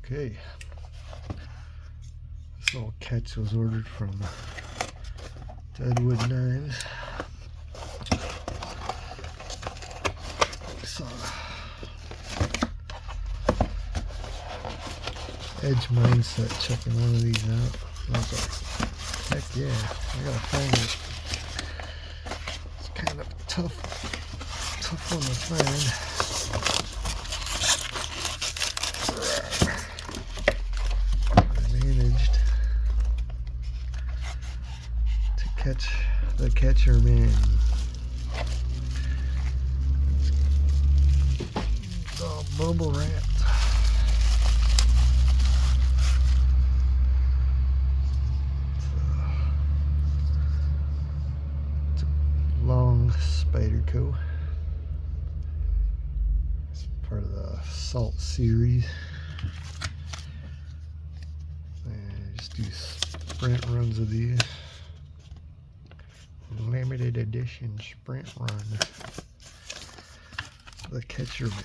Okay, this little catch was ordered from Deadwood Knives. So, Edge Mindset, checking one of these out. I was like, heck yeah, I gotta find it. It's kind of a tough one to find. Catch the Catcherman. It's all bubble wrapped. It's a long Spyderco. It's part of the Salt series. And just do sprint runs of these. Limited edition sprint run. The Catcherman.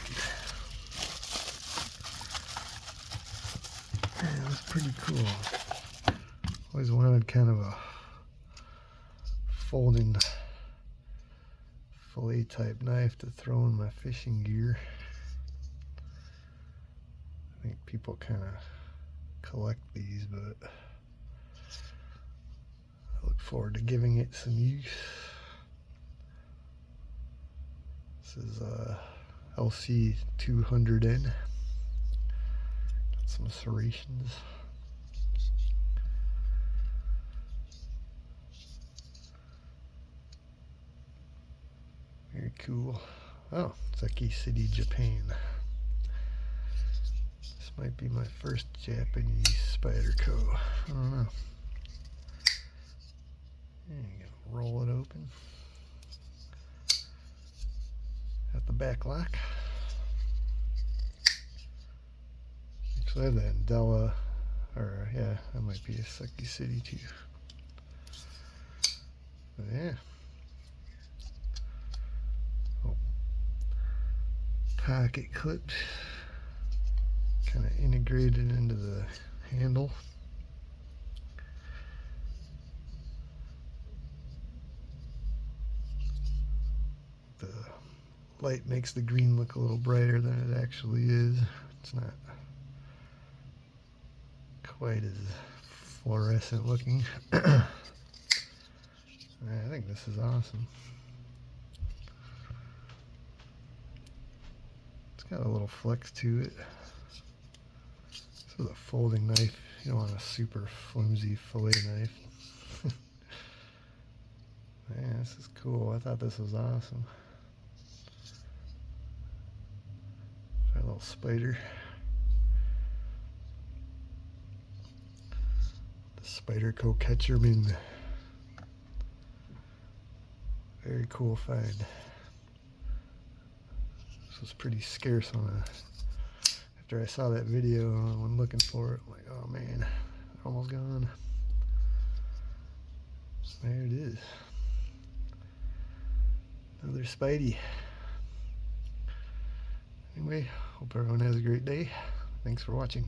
Yeah, that's pretty cool. Always wanted kind of a folding fillet type knife to throw in my fishing gear. I think people kind of collect these, but I look forward to giving it some use. This is LC 200N. Got some serrations. Very cool. Oh, Zeki City, Japan. This might be my first Japanese Spyderco. I don't know. And you gotta roll it open. Got the back lock. Actually, I have that in Della, or yeah, that might be a Zeki City too. But yeah. Oh. Pocket clips. Kind of integrated into the handle. The light makes the green look a little brighter than it actually is. It's not quite as fluorescent looking. I think this is awesome. It's got a little flex to it. This is a folding knife. You don't want a super flimsy fillet knife. Man, this is cool. I thought this was awesome. Our little spider. The Spyderco Catcherman. Very cool find. This was pretty scarce after I saw that video when looking for it. I'm like, oh man, almost gone. There it is. Another Spidey. Anyway, hope everyone has a great day. Thanks for watching.